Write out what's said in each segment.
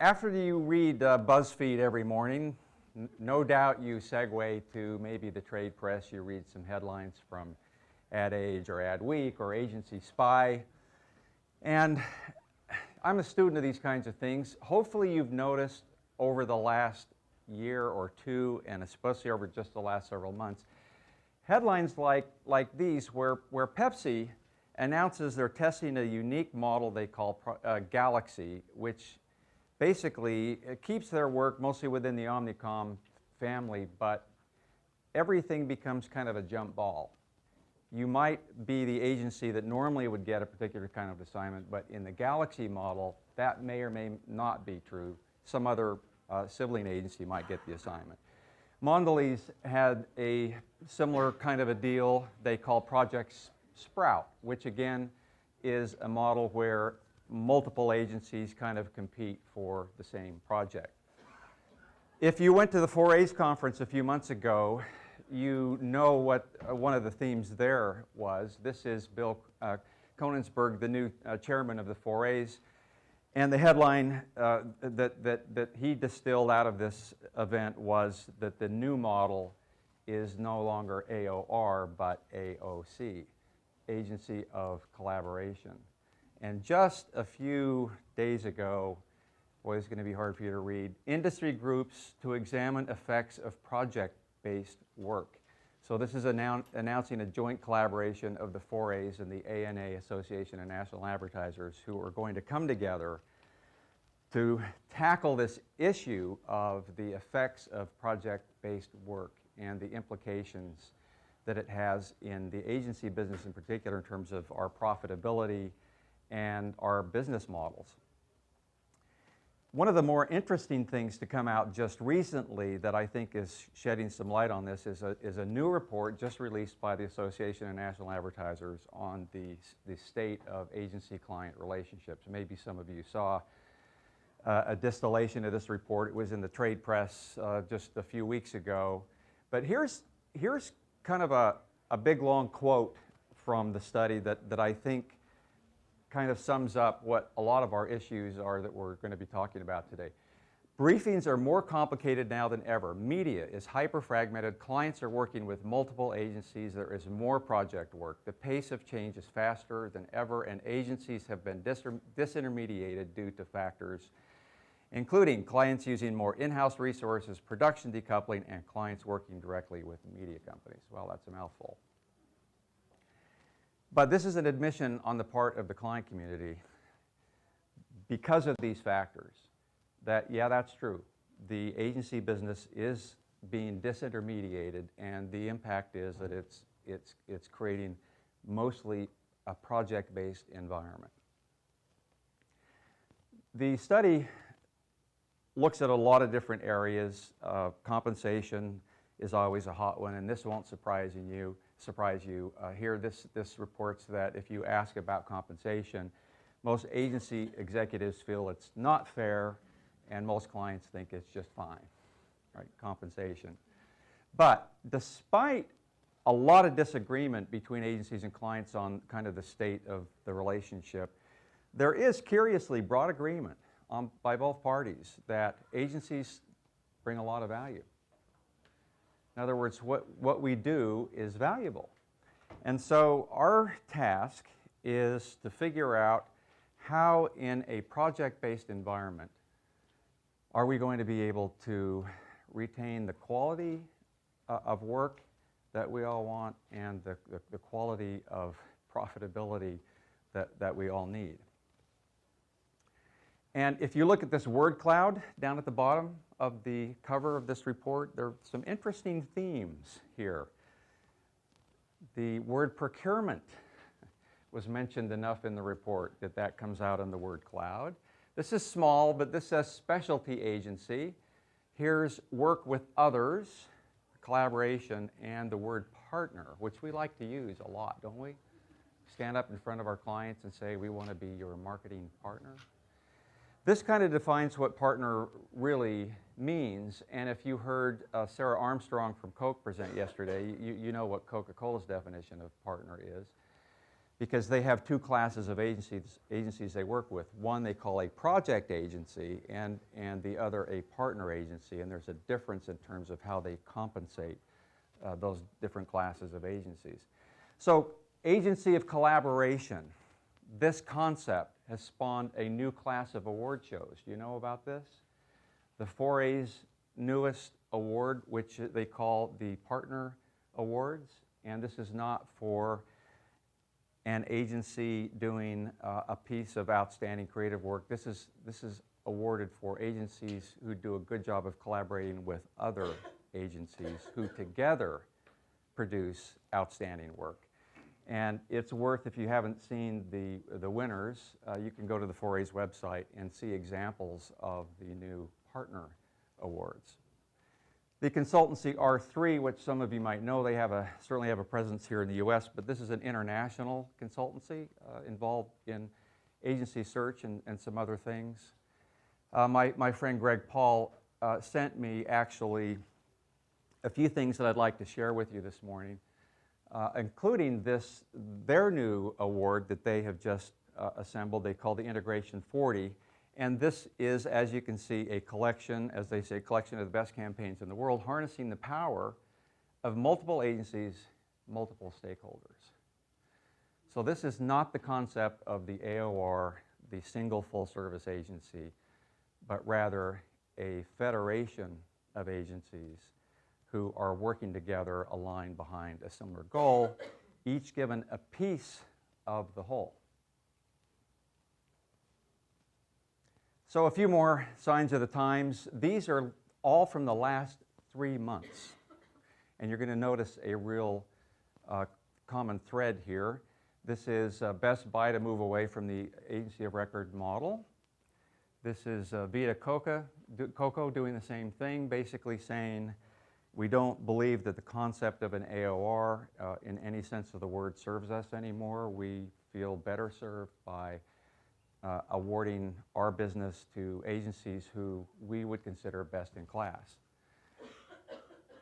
After you read BuzzFeed every morning, no doubt you segue to maybe the trade press. You read some headlines from Ad Age or Adweek or Agency Spy. And I'm a student of these kinds of things. Hopefully you've noticed over the last year or two, and especially over just the last several months, headlines like these where Pepsi announces they're testing a unique model they call Galaxy, which basically it keeps their work mostly within the Omnicom family, but everything becomes kind of a jump ball. You might be the agency that normally would get a particular kind of assignment, but in the Galaxy model, that may or may not be true. Some other sibling agency might get the assignment. Mondelez had a similar kind of a deal they call Project Sprout, which again is a model where multiple agencies kind of compete for the same project. If you went to the 4A's conference a few months ago, you know what one of the themes there was. This is Bill Konigsberg, the new chairman of the 4A's, and the headline that he distilled out of this event was that the new model is no longer AOR, but AOC, Agency of Collaboration. And just a few days ago, boy, it's going to be hard for you to read, industry groups to examine effects of project-based work. So this is announcing a joint collaboration of the 4A's and the ANA, Association of National Advertisers, who are going to come together to tackle this issue of the effects of project-based work and the implications that it has in the agency business in particular in terms of our profitability and our business models. One of the more interesting things to come out just recently that I think is shedding some light on this is a new report just released by the Association of National Advertisers on the state of agency-client relationships. Maybe some of you saw a distillation of this report. It was in the trade press just a few weeks ago. But here's kind of a big long quote from the study that I think kind of sums up what a lot of our issues are that we're going to be talking about today. Briefings are more complicated now than ever. Media is hyper-fragmented. Clients are working with multiple agencies. There is more project work. The pace of change is faster than ever, and agencies have been disintermediated due to factors including clients using more in-house resources, production decoupling, and clients working directly with media companies. Well, that's a mouthful. But this is an admission on the part of the client community because of these factors that, yeah, that's true. The agency business is being disintermediated, and the impact is that it's creating mostly a project-based environment. The study looks at a lot of different areas. Compensation is always a hot one, and this won't surprise you. Here, this reports that if you ask about compensation, most agency executives feel it's not fair, and most clients think it's just fine, right? Compensation. But despite a lot of disagreement between agencies and clients on kind of the state of the relationship, there is curiously broad agreement by both parties that agencies bring a lot of value. In other words, what we do is valuable. And so our task is to figure out how in a project-based environment are we going to be able to retain the quality of work that we all want and the quality of profitability that we all need. And if you look at this word cloud down at the bottom of the cover of this report, there are some interesting themes here. The word procurement was mentioned enough in the report that comes out in the word cloud. This is small, but this says specialty agency. Here's work with others, collaboration, and the word partner, which we like to use a lot, don't we? Stand up in front of our clients and say, we want to be your marketing partner. This kind of defines what partner really means, and if you heard Sarah Armstrong from Coke present yesterday, you know what Coca-Cola's definition of partner is. because they have two classes of agencies they work with. One they call a project agency, and the other a partner agency, and there's a difference in terms of how they compensate those different classes of agencies. So agency of collaboration, this concept has spawned a new class of award shows. Do you know about this? The 4A's newest award, which they call the Partner Awards, and this is not for an agency doing a piece of outstanding creative work. This is awarded for agencies who do a good job of collaborating with other agencies who together produce outstanding work. And it's worth, if you haven't seen the winners, you can go to the 4A's website and see examples of the new Partner Awards. The consultancy R3, which some of you might know, they certainly have a presence here in the US, but this is an international consultancy involved in agency search and some other things. My friend Greg Paul sent me actually a few things that I'd like to share with you this morning, including their new award that they have just assembled. They call the Integration 40. And this is, as you can see, a collection, as they say, collection of the best campaigns in the world, harnessing the power of multiple agencies, multiple stakeholders. So this is not the concept of the AOR, the single full-service agency, but rather a federation of agencies who are working together, aligned behind a similar goal, each given a piece of the whole. So a few more signs of the times. These are all from the last 3 months. And you're going to notice a real common thread here. This is Best Buy to move away from the agency of record model. This is Vita Coco doing the same thing, basically saying we don't believe that the concept of an AOR in any sense of the word serves us anymore. We feel better served by awarding our business to agencies who we would consider best in class.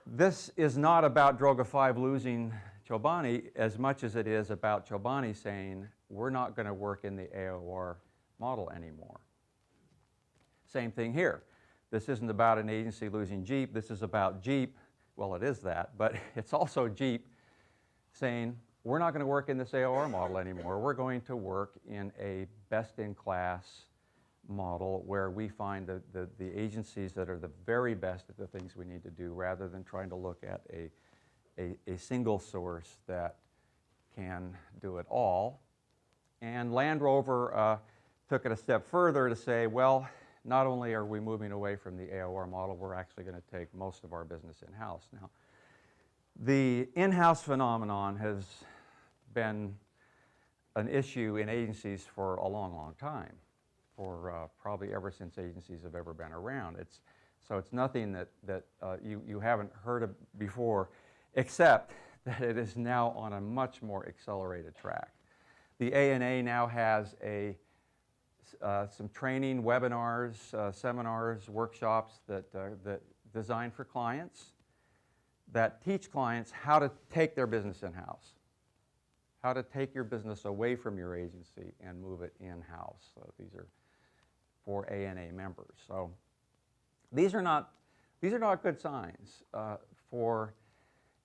This is not about Droga 5 losing Chobani as much as it is about Chobani saying we're not going to work in the AOR model anymore. Same thing here. This isn't about an agency losing Jeep. This is about Jeep. Well, it is that, but it's also Jeep saying we're not going to work in this AOR model anymore. We're going to work in a best-in-class model where we find the agencies that are the very best at the things we need to do, rather than trying to look at a single source that can do it all. And Land Rover took it a step further to say, well, not only are we moving away from the AOR model, we're actually going to take most of our business in-house. Now, the in-house phenomenon has been an issue in agencies for a long, long time, for probably ever since agencies have ever been around. So it's nothing that you haven't heard of before, except that it is now on a much more accelerated track. The ANA now has some training, webinars, seminars, workshops that designed for clients, that teach clients how to take their business in-house, how to take your business away from your agency and move it in-house. So these are for ANA members. So these are not good signs for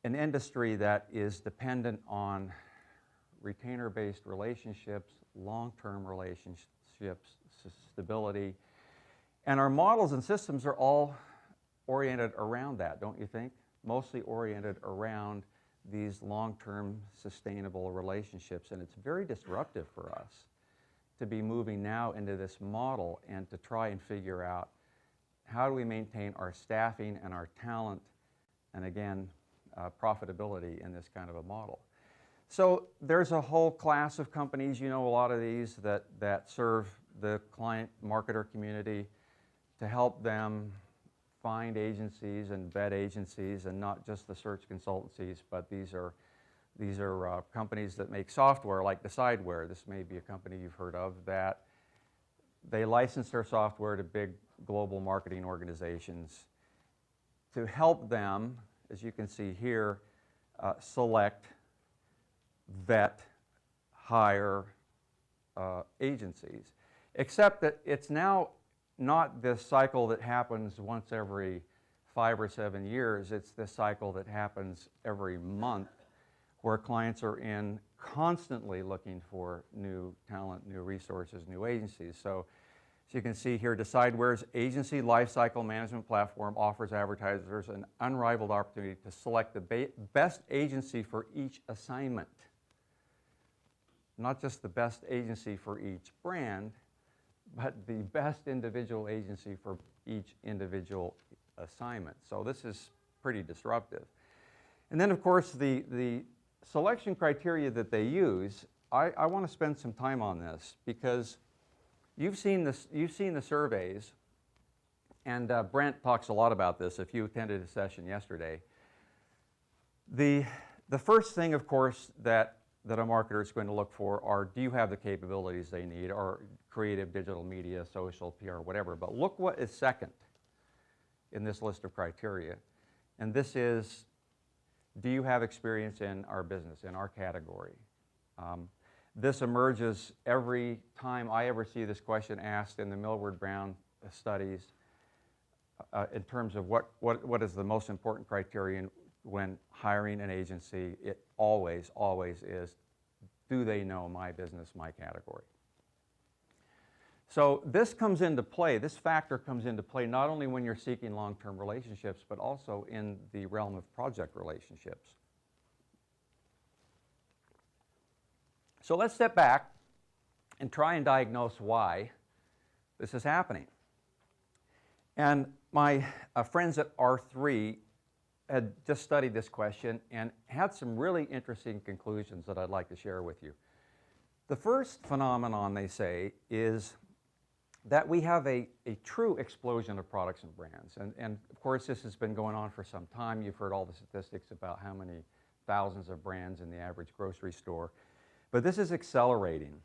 an industry that is dependent on retainer-based relationships, long-term relationships, stability. And our models and systems are all oriented around that, don't you think? Mostly oriented around these long-term sustainable relationships. And it's very disruptive for us to be moving now into this model and to try and figure out how do we maintain our staffing and our talent and, again, profitability in this kind of a model. So there's a whole class of companies, you know, a lot of these that serve the client marketer community to help them find agencies and vet agencies, and not just the search consultancies, but these are companies that make software like Decideware. This may be a company you've heard of, that they license their software to big global marketing organizations to help them, as you can see here, select, vet, hire agencies, except that it's now not this cycle that happens once every 5 or 7 years. It's this cycle that happens every month, where clients are constantly looking for new talent, new resources, new agencies. So as you can see here, DecideWare's agency lifecycle management platform offers advertisers an unrivaled opportunity to select the best agency for each assignment. Not just the best agency for each brand, but the best individual agency for each individual assignment. So this is pretty disruptive. And then, of course, the selection criteria that they use, I want to spend some time on this, because you've seen the surveys, and Brent talks a lot about this if you attended a session yesterday. The first thing, of course, that a marketer is going to look for are, do you have the capabilities they need, or creative, digital media, social, PR, whatever. But look what is second in this list of criteria. And this is, do you have experience in our business, in our category? This emerges every time I ever see this question asked in the Millward Brown studies in terms of what is the most important criterion when hiring an agency. It always is, do they know my business, my category? So this comes into play, this factor comes into play not only when you're seeking long-term relationships, but also in the realm of project relationships. So let's step back and try and diagnose why this is happening. And my friends at R3 had just studied this question and had some really interesting conclusions that I'd like to share with you. The first phenomenon, they say, is that we have a true explosion of products and brands. And of course, this has been going on for some time. You've heard all the statistics about how many thousands of brands in the average grocery store. But this is accelerating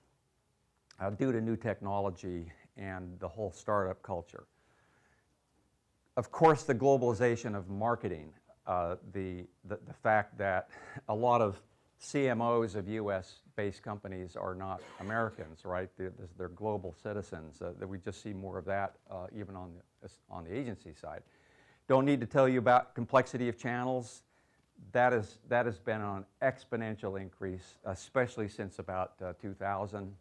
due to new technology and the whole startup culture. Of course, the globalization of marketing, the fact that a lot of CMOs of US-based companies are not Americans, right? They're global citizens. That we just see more of that even on the agency side. Don't need to tell you about complexity of channels. That has been on exponential increase, especially since about 2000.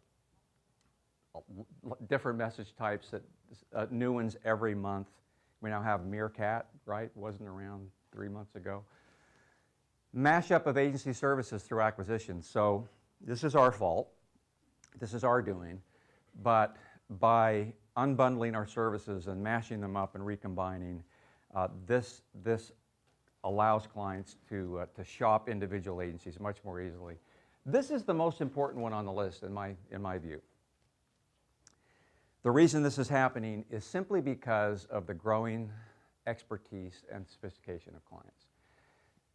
Different message types, new ones every month. We now have Meerkat, right? Wasn't around 3 months ago. Mashup of agency services through acquisitions. So this is our fault. This is our doing. But by unbundling our services and mashing them up and recombining, this allows clients to shop individual agencies much more easily. This is the most important one on the list in my view. The reason this is happening is simply because of the growing expertise and sophistication of clients.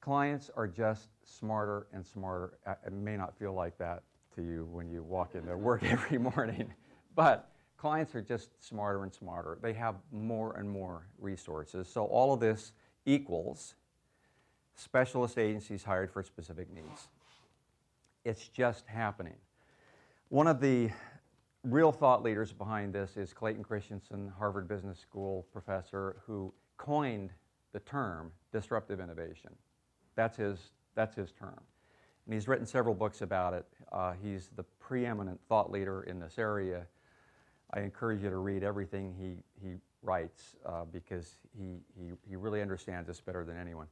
Clients are just smarter and smarter. It may not feel like that to you when you walk into work every morning, but clients are just smarter and smarter. They have more and more resources. So all of this equals specialist agencies hired for specific needs. It's just happening. One of the real thought leaders behind this is Clayton Christensen, Harvard Business School professor, who coined the term disruptive innovation. That's his term. And he's written several books about it. He's the preeminent thought leader in this area. I encourage you to read everything he writes because he really understands this better than anyone.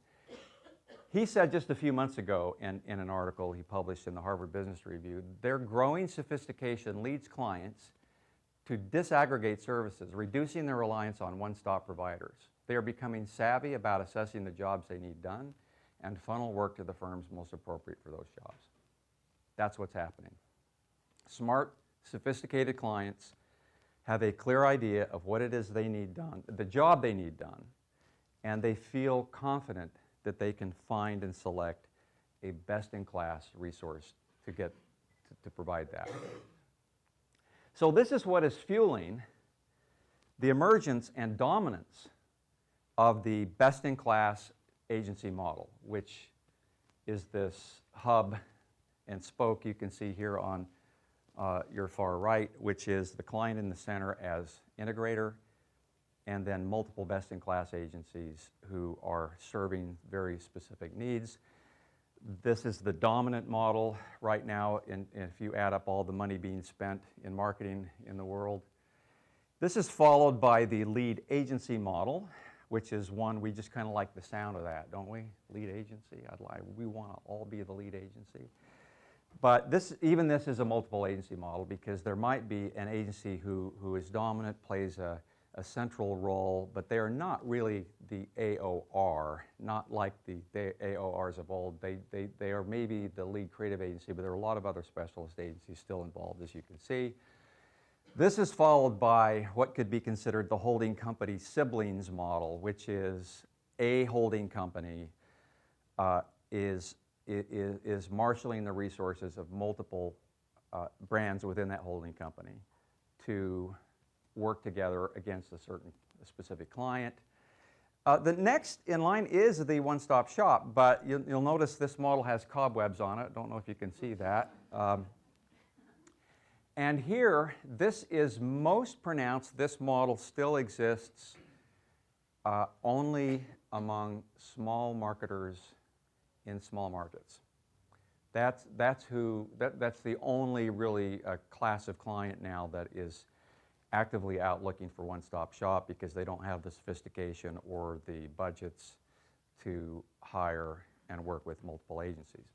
He said just a few months ago in an article he published in the Harvard Business Review, their growing sophistication leads clients to disaggregate services, reducing their reliance on one-stop providers. They are becoming savvy about assessing the jobs they need done and funnel work to the firms most appropriate for those jobs. That's what's happening. Smart, sophisticated clients have a clear idea of what it is they need done, the job they need done, and they feel confident that they can find and select a best-in-class resource to provide that. So this is what is fueling the emergence and dominance of the best-in-class agency model, which is this hub and spoke you can see here on your far right, which is the client in the center as integrator, and then multiple best-in-class agencies who are serving very specific needs. This is the dominant model right now, if you add up all the money being spent in marketing in the world. This is followed by the lead agency model, which is one we just kind of like the sound of that, don't we? Lead agency. We want to all be the lead agency. But even this is a multiple agency model, because there might be an agency who is dominant, plays a central role, but they are not really the AOR, not like the AORs of old. They are maybe the lead creative agency, but there are a lot of other specialist agencies still involved, as you can see. This is followed by what could be considered the holding company siblings model, which is a holding company is marshaling the resources of multiple brands within that holding company to work together against a specific client. The next in line is the one-stop shop, but you'll notice this model has cobwebs on it. Don't know if you can see that. And here, this is most pronounced. This model still exists only among small marketers in small markets. That's the only really class of client now that is actively out looking for one-stop shop, because they don't have the sophistication or the budgets to hire and work with multiple agencies.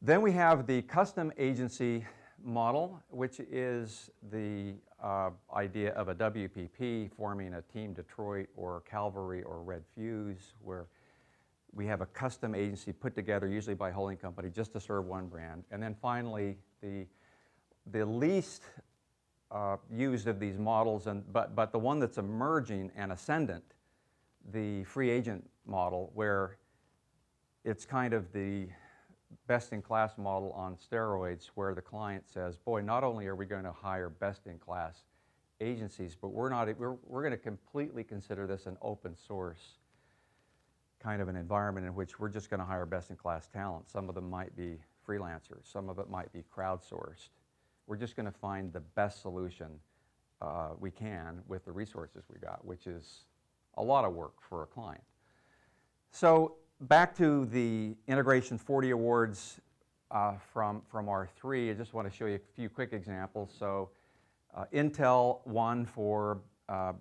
Then we have the custom agency model, which is the idea of a WPP forming a Team Detroit or Calvary or Red Fuse, where we have a custom agency put together usually by a holding company just to serve one brand. And then finally, the least used of these models, but the one that's emerging and ascendant, the free agent model, where it's kind of the best-in-class model on steroids, where the client says, boy, not only are we going to hire best-in-class agencies, but we're going to completely consider this an open source kind of an environment in which we're just going to hire best-in-class talent. Some of them might be freelancers. Some of it might be crowdsourced. We're just going to find the best solution we can with the resources we got, which is a lot of work for a client. So back to the Integration 40 Awards from R3, I just want to show you a few quick examples. So Intel won for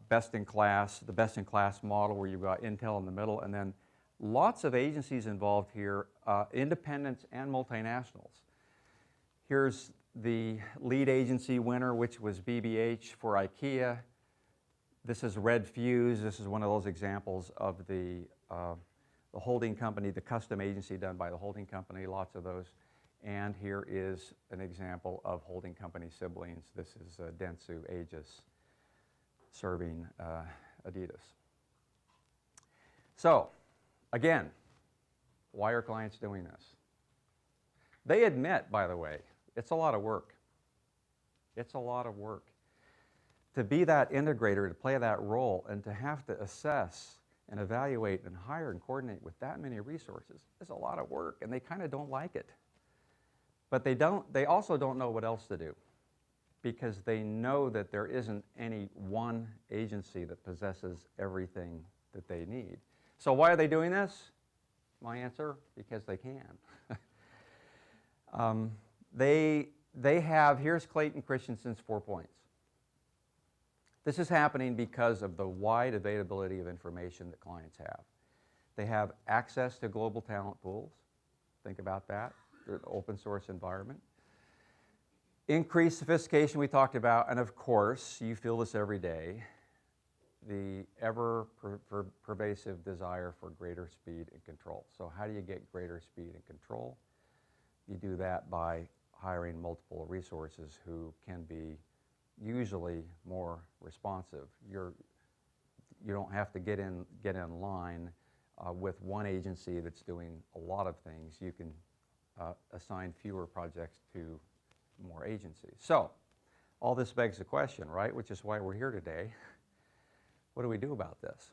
best-in-class, the best-in-class model, where you've got Intel in the middle, and then lots of agencies involved here, independents and multinationals. Here's the lead agency winner, which was BBH for IKEA. This is Red Fuse. This is one of those examples of the holding company, the custom agency done by the holding company, lots of those. And here is an example of holding company siblings. This is Dentsu Aegis serving Adidas. So, again, why are clients doing this? They admit, by the way, it's a lot of work. It's a lot of work. To be that integrator, to play that role, and to have to assess and evaluate and hire and coordinate with that many resources is a lot of work, and they kind of don't like it. But they also don't know what else to do, because they know that there isn't any one agency that possesses everything that they need. So why are they doing this? My answer, because they can. They have, here's Clayton Christensen's 4 points. This is happening because of the wide availability of information that clients have. They have access to global talent pools. Think about that, the open source environment. Increased sophistication we talked about, and of course, you feel this every day, the ever-pervasive desire for greater speed and control. So how do you get greater speed and control? You do that by hiring multiple resources who can be usually more responsive. You don't have to get in line with one agency that's doing a lot of things. You can assign fewer projects to more agencies. So all this begs the question, right, which is why we're here today. What do we do about this?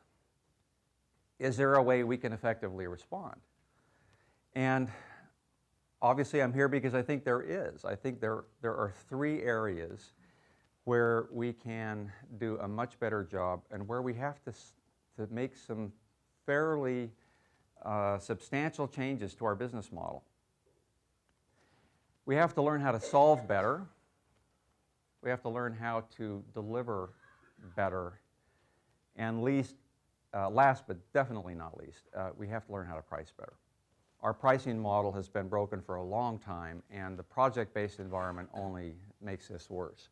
Is there a way we can effectively respond? And obviously I'm here because I think there is. I think there are three areas where we can do a much better job and where we have to make some fairly substantial changes to our business model. We have to learn how to solve better. We have to learn how to deliver better. And last but definitely not least, we have to learn how to price better. Our pricing model has been broken for a long time, and the project-based environment only makes this worse.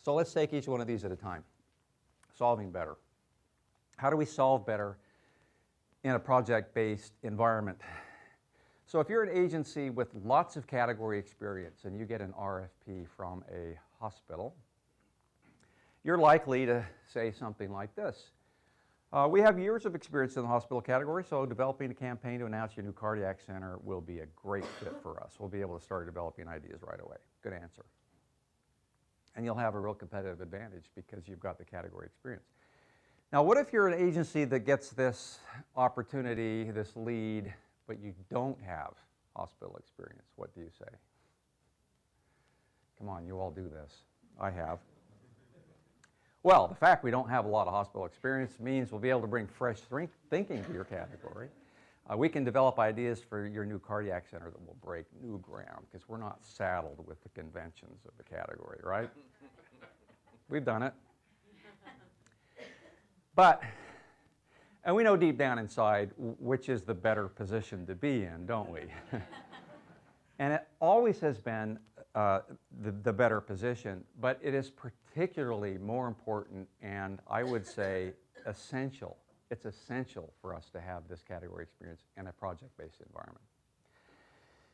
So let's take each one of these at a time. Solving better. How do we solve better in a project-based environment? So if you're an agency with lots of category experience and you get an RFP from a hospital, you're likely to say something like this. We have years of experience in the hospital category, so developing a campaign to announce your new cardiac center will be a great fit for us. We'll be able to start developing ideas right away. Good answer. And you'll have a real competitive advantage because you've got the category experience. Now, what if you're an agency that gets this opportunity, this lead, but you don't have hospital experience? What do you say? Come on, you all do this. I have. Well, the fact we don't have a lot of hospital experience means we'll be able to bring fresh thinking to your category. We can develop ideas for your new cardiac center that will break new ground because we're not saddled with the conventions of the category, right? We've done it. But, and we know deep down inside which is the better position to be in, don't we? And it always has been the better position, but it is particularly more important and I would say essential. It's essential for us to have this category experience in a project-based environment.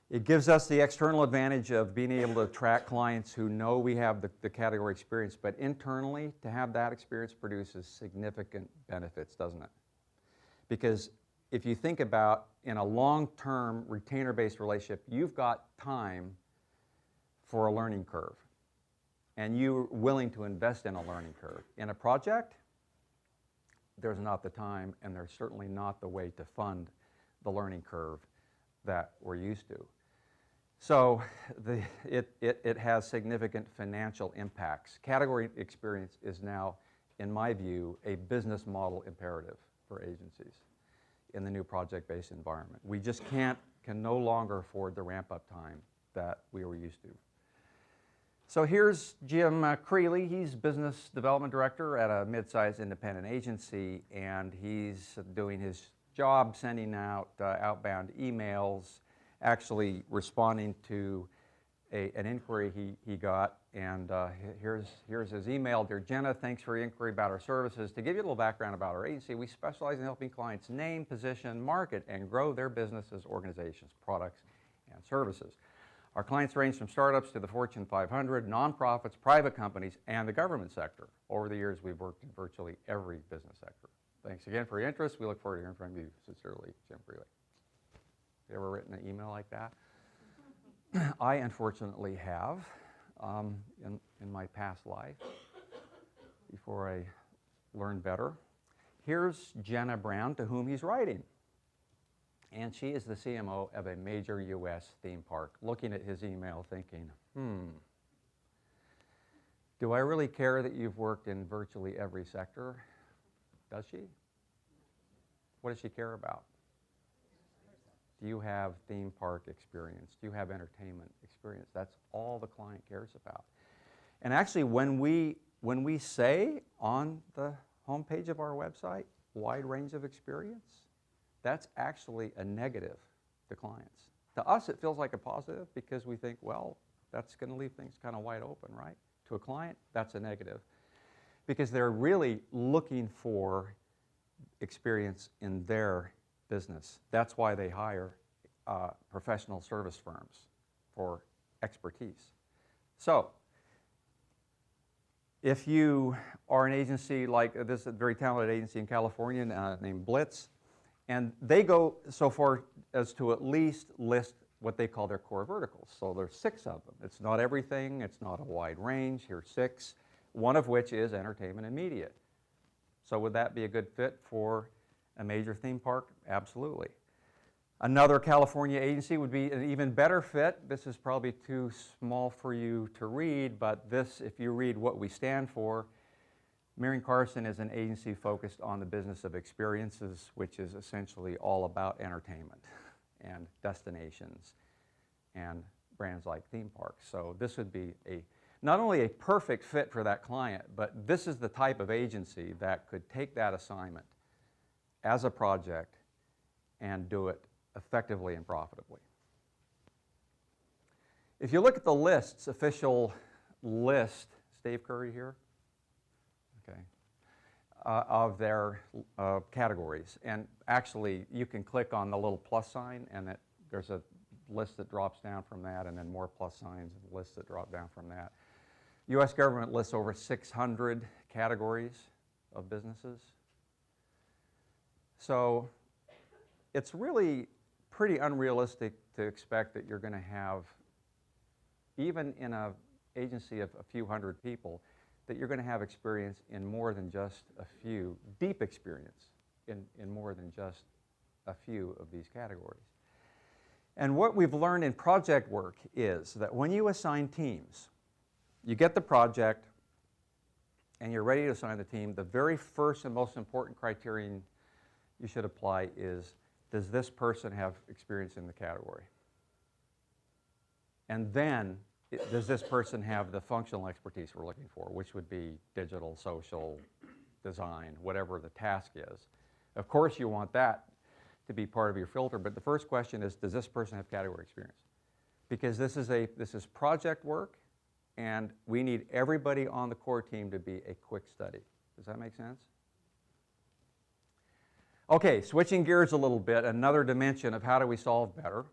It gives us the external advantage of being able to attract clients who know we have the category experience, but internally, to have that experience produces significant benefits, doesn't it? Because if you think about in a long-term retainer-based relationship, you've got time for a learning curve, and you're willing to invest in a learning curve. In a project, there's not the time, and there's certainly not the way to fund the learning curve that we're used to. So it has significant financial impacts. Category experience is now, in my view, a business model imperative for agencies in the new project-based environment. We just can no longer afford the ramp-up time that we were used to. So here's Jim Creeley. He's Business Development Director at a mid-sized independent agency, and he's doing his job sending out outbound emails, actually responding to an inquiry he got. And here's his email. Dear Jenna, thanks for your inquiry about our services. To give you a little background about our agency, we specialize in helping clients name, position, market, and grow their businesses, organizations, products, and services. Our clients range from startups to the Fortune 500, nonprofits, private companies, and the government sector. Over the years, we've worked in virtually every business sector. Thanks again for your interest. We look forward to hearing from you. Sincerely, Jim Creeley. You ever written an email like that? I unfortunately have in my past life before I learned better. Here's Jenna Brown, to whom he's writing. And she is the CMO of a major U.S. theme park, looking at his email thinking, do I really care that you've worked in virtually every sector? Does she? What does she care about? Do you have theme park experience? Do you have entertainment experience? That's all the client cares about. And actually, when we say on the homepage of our website, wide range of experience, that's actually a negative to clients. To us, it feels like a positive because we think, well, that's going to leave things kind of wide open, right? To a client, that's a negative because they're really looking for experience in their business. That's why they hire professional service firms for expertise. So, if you are an agency like this, a very talented agency in California named Blitz, and they go so far as to at least list what they call their core verticals. So there's 6 of them. It's not everything, it's not a wide range, here's 6, one of which is entertainment and media. So would that be a good fit for a major theme park? Absolutely. Another California agency would be an even better fit. This is probably too small for you to read, but this, if you read what we stand for, Meering Carson is an agency focused on the business of experiences, which is essentially all about entertainment and destinations and brands like theme parks. So this would be not only a perfect fit for that client, but this is the type of agency that could take that assignment as a project and do it effectively and profitably. If you look at the lists, official list, Steve Curry here, okay, of their categories. And actually, you can click on the little plus sign, and there's a list that drops down from that, and then more plus signs and lists that drop down from that. U.S. government lists over 600 categories of businesses. So it's really pretty unrealistic to expect that you're going to have, even in an agency of a few hundred people, that you're going to have experience in more than just a few, deep experience in more than just a few of these categories. And what we've learned in project work is that when you assign teams, you get the project and you're ready to assign the team, the very first and most important criterion you should apply is, does this person have experience in the category? And then, does this person have the functional expertise we're looking for, which would be digital, social, design, whatever the task is. Of course you want that to be part of your filter, but the first question is, does this person have category experience? Because this is project work, and we need everybody on the core team to be a quick study. Does that make sense? Okay, switching gears a little bit, another dimension of how do we solve better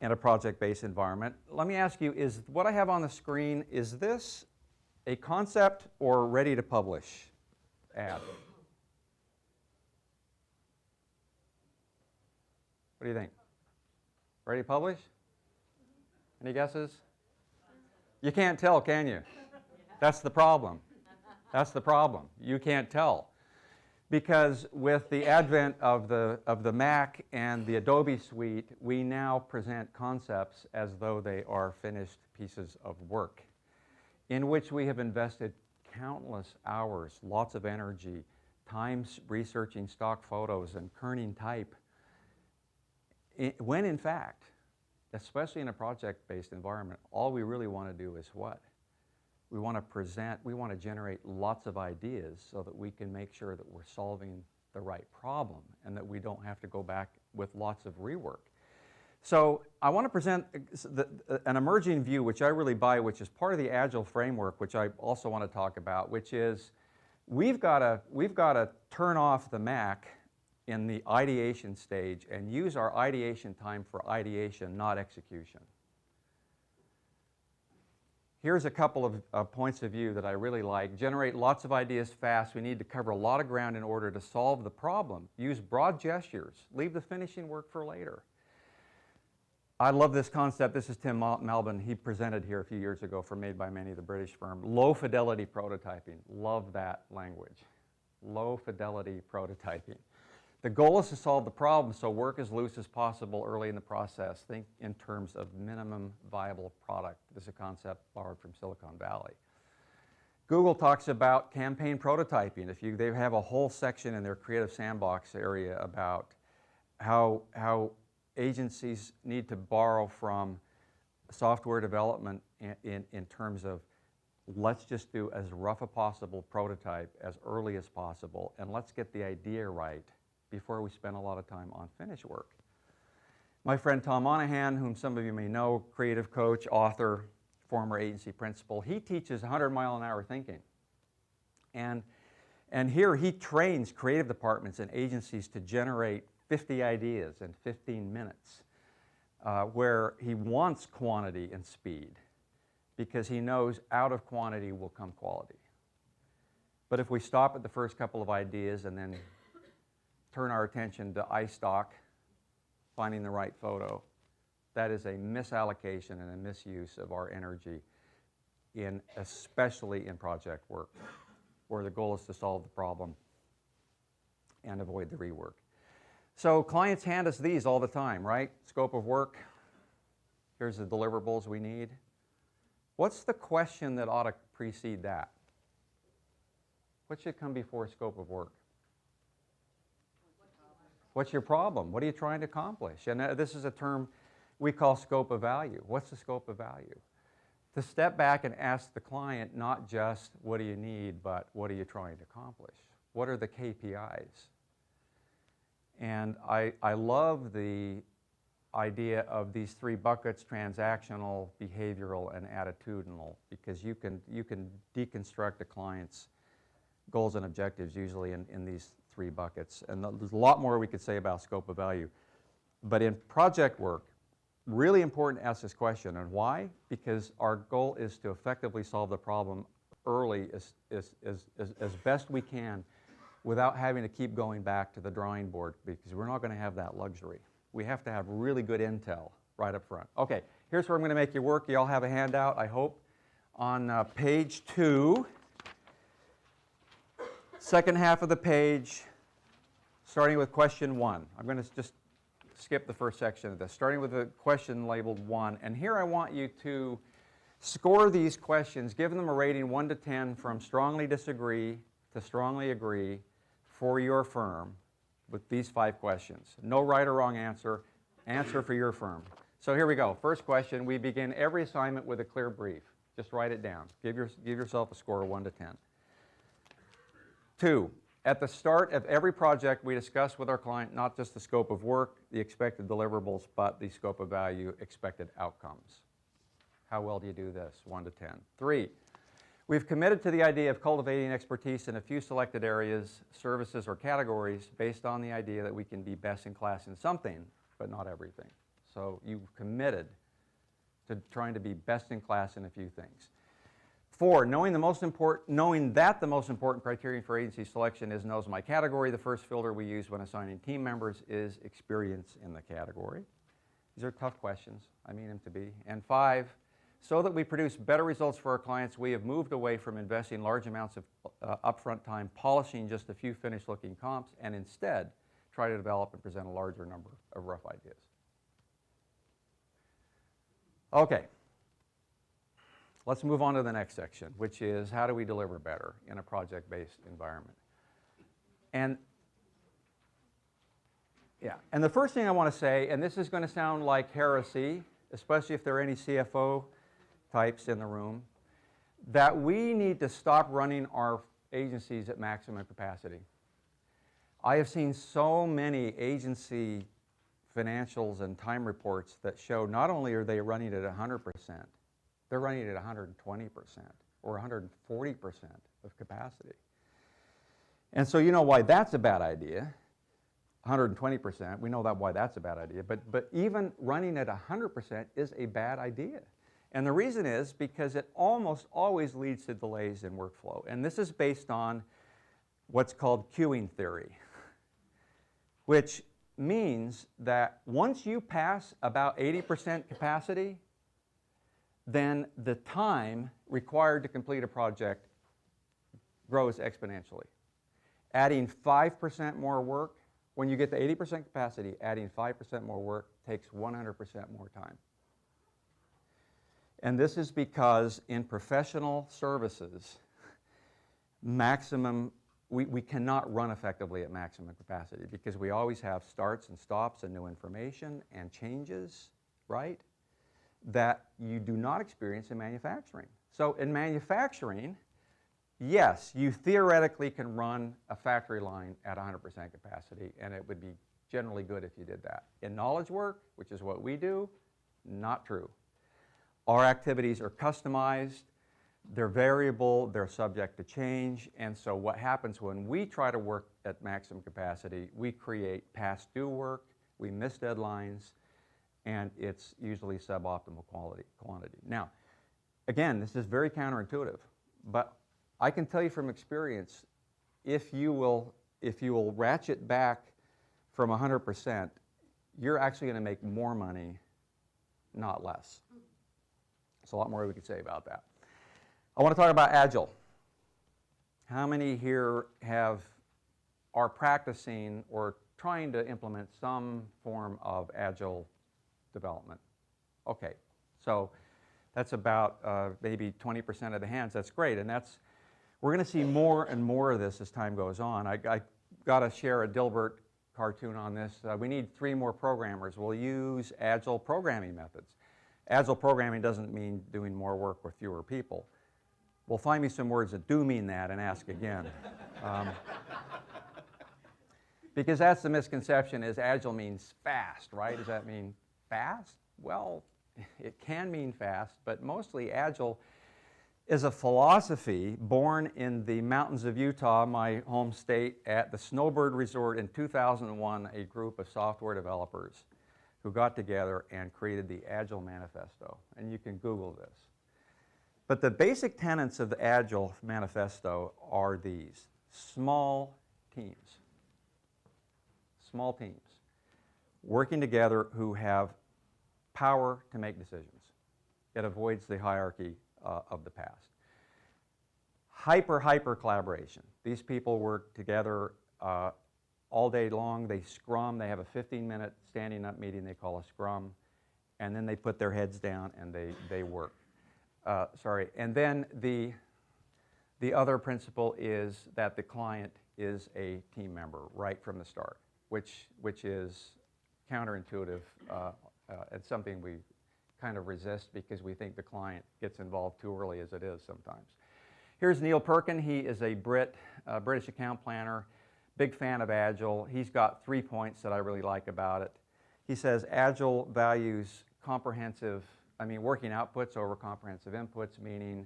in a project-based environment. Let me ask you, is what I have on the screen, is this a concept or ready to publish ad? What do you think? Ready to publish? Any guesses? You can't tell, can you? That's the problem. That's the problem. You can't tell. Because with the advent of the Mac and the Adobe suite, we now present concepts as though they are finished pieces of work in which we have invested countless hours, lots of energy, time researching stock photos and kerning type, when in fact, especially in a project-based environment, all we really want to do is what? We want to present, we want to generate lots of ideas so that we can make sure that we're solving the right problem and that we don't have to go back with lots of rework. So I want to present an emerging view, which I really buy, which is part of the Agile framework, which I also want to talk about, which is we've got to turn off the Mac in the ideation stage and use our ideation time for ideation, not execution. Here's a couple of points of view that I really like. Generate lots of ideas fast. We need to cover a lot of ground in order to solve the problem. Use broad gestures. Leave the finishing work for later. I love this concept. This is Tim Malbin. He presented here a few years ago for Made by Many, the British firm. Low fidelity prototyping. Love that language. Low fidelity prototyping. The goal is to solve the problem so work as loose as possible early in the process. Think in terms of minimum viable product. This is a concept borrowed from Silicon Valley. Google talks about campaign prototyping. They have a whole section in their Creative Sandbox area about how agencies need to borrow from software development in terms of let's just do as rough a possible prototype as early as possible, and let's get the idea right before we spend a lot of time on finish work. My friend Tom Monahan, whom some of you may know, creative coach, author, former agency principal, he teaches 100-mile-an-hour thinking. And here he trains creative departments and agencies to generate 50 ideas in 15 minutes, where he wants quantity and speed because he knows out of quantity will come quality. But if we stop at the first couple of ideas and then turn our attention to iStock, finding the right photo, that is a misallocation and a misuse of our energy, especially in project work, where the goal is to solve the problem and avoid the rework. So clients hand us these all the time, right? Scope of work. Here's the deliverables we need. What's the question that ought to precede that? What should come before scope of work? What's your problem? What are you trying to accomplish? And this is a term we call scope of value. What's the scope of value? To step back and ask the client not just what do you need, but what are you trying to accomplish? What are the KPIs? And I love the idea of these three buckets: transactional, behavioral, and attitudinal, because you can deconstruct a client's goals and objectives usually in these three buckets. And there's a lot more we could say about scope of value. But in project work, really important to ask this question. And why? Because our goal is to effectively solve the problem early as best we can without having to keep going back to the drawing board, because we're not going to have that luxury. We have to have really good intel right up front. Okay, here's where I'm going to make you work. You all have a handout, I hope. On page 2, second half of the page, starting with question 1. I'm going to just skip the first section of this, starting with a question labeled 1. And here I want you to score these questions, give them a rating 1 to 10 from strongly disagree to strongly agree for your firm with these 5 questions. No right or wrong answer, answer for your firm. So here we go. First question, we begin every assignment with a clear brief. Just write it down. Give yourself a score of 1 to 10. 2, at the start of every project, we discuss with our client not just the scope of work, the expected deliverables, but the scope of value, expected outcomes. How well do you do this? 1 to 10. 3, we've committed to the idea of cultivating expertise in a few selected areas, services, or categories based on the idea that we can be best in class in something, but not everything. So you've committed to trying to be best in class in a few things. 4, knowing that the most important criterion for agency selection is knows my category, the first filter we use when assigning team members is experience in the category. These are tough questions. I mean them to be. And 5, so that we produce better results for our clients, we have moved away from investing large amounts of upfront time polishing just a few finished-looking comps, and instead try to develop and present a larger number of rough ideas. Okay. Let's move on to the next section, which is how do we deliver better in a project-based environment. And the first thing I want to say, and this is going to sound like heresy, especially if there are any CFO types in the room, that we need to stop running our agencies at maximum capacity. I have seen so many agency financials and time reports that show not only are they running at 100%, they're running at 120% or 140% of capacity. And so you know why that's a bad idea. 120%, we know why that's a bad idea, but even running at 100% is a bad idea. And the reason is because it almost always leads to delays in workflow. And this is based on what's called queuing theory, which means that once you pass about 80% capacity, then the time required to complete a project grows exponentially. Adding 5% more work, when you get to 80% capacity, adding 5% more work takes 100% more time. And this is because in professional services, we cannot run effectively at maximum capacity because we always have starts and stops and new information and changes, right, that you do not experience in manufacturing. So in manufacturing, yes, you theoretically can run a factory line at 100% capacity, and it would be generally good if you did that. In knowledge work, which is what we do, not true. Our activities are customized, they're variable, they're subject to change, and so what happens when we try to work at maximum capacity, we create past due work, we miss deadlines, and it's usually suboptimal quantity. Now, again, this is very counterintuitive, but I can tell you from experience, if you will ratchet back from 100%, you're actually going to make more money, not less. There's a lot more we could say about that. I want to talk about Agile. How many here have are practicing or trying to implement some form of agile development. Okay, so that's about maybe 20% of the hands. That's great, and we're going to see more and more of this as time goes on. I got to share a Dilbert cartoon on this. We need 3 more programmers. We'll use agile programming methods. Agile programming doesn't mean doing more work with fewer people. Well, find me some words that do mean that and ask again. Because that's the misconception, is agile means fast, right? Does that mean fast? Well, it can mean fast, but mostly agile is a philosophy born in the mountains of Utah, my home state, at the Snowbird Resort in 2001, a group of software developers who got together and created the Agile Manifesto. And you can Google this. But the basic tenets of the Agile Manifesto are these: small teams. Small teams working together who have power to make decisions. It avoids the hierarchy of the past. Hyper collaboration. These people work together all day long. They scrum. They have a 15-minute standing up meeting they call a scrum, and then they put their heads down and they work. And then the other principle is that the client is a team member right from the start, which is counterintuitive and something we kind of resist because we think the client gets involved too early, as it is sometimes. Here's Neil Perkin. He is a British account planner, big fan of Agile. He's got 3 points that I really like about it. He says Agile values working outputs over comprehensive inputs, meaning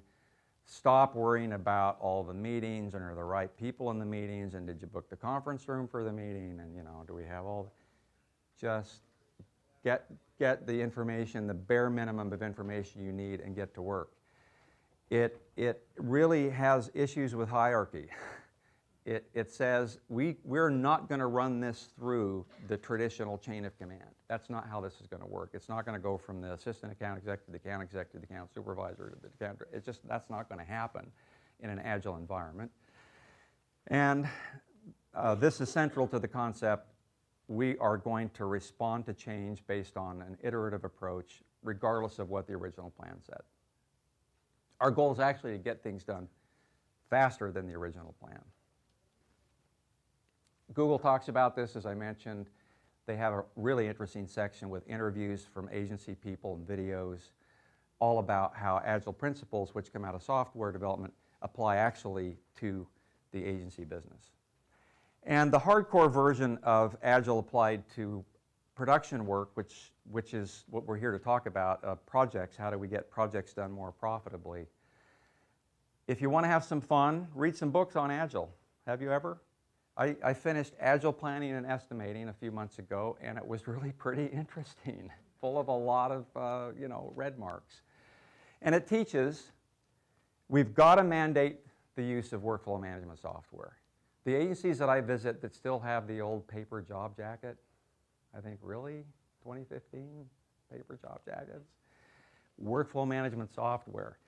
stop worrying about all the meetings and are the right people in the meetings and did you book the conference room for the meeting and do we have all, just get the information, the bare minimum of information you need and get to work. It really has issues with hierarchy. It says we're not going to run this through the traditional chain of command. That's not how this is going to work. It's not going to go from the assistant account exec to the account exec to the account supervisor to the account. That's not going to happen in an agile environment. And this is central to the concept. We are going to respond to change based on an iterative approach, regardless of what the original plan said. Our goal is actually to get things done faster than the original plan. Google talks about this, as I mentioned. They have a really interesting section with interviews from agency people and videos all about how Agile principles, which come out of software development, apply actually to the agency business. And the hardcore version of Agile applied to production work, which is what we're here to talk about, projects. How do we get projects done more profitably? If you want to have some fun, read some books on Agile. Have you ever? I finished Agile Planning and Estimating a few months ago, and it was really pretty interesting, full of a lot of red marks. And it teaches we've got to mandate the use of workflow management software. The agencies that I visit that still have the old paper job jacket, I think, really? 2015? Paper job jackets? Workflow management software.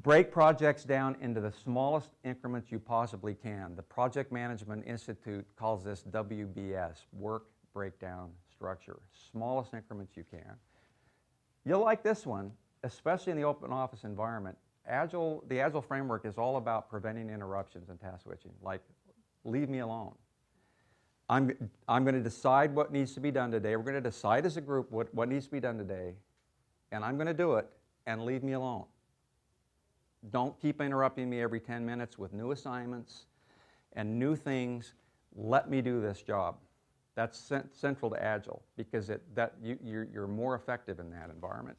Break projects down into the smallest increments you possibly can. The Project Management Institute calls this WBS, Work Breakdown Structure. Smallest increments you can. You'll like this one, especially in the open office environment. The Agile framework is all about preventing interruptions and task switching, like leave me alone. I'm going to decide what needs to be done today. We're going to decide as a group what needs to be done today, and I'm going to do it, and leave me alone. Don't keep interrupting me every 10 minutes with new assignments and new things. Let me do this job. That's central to Agile because you're more effective in that environment.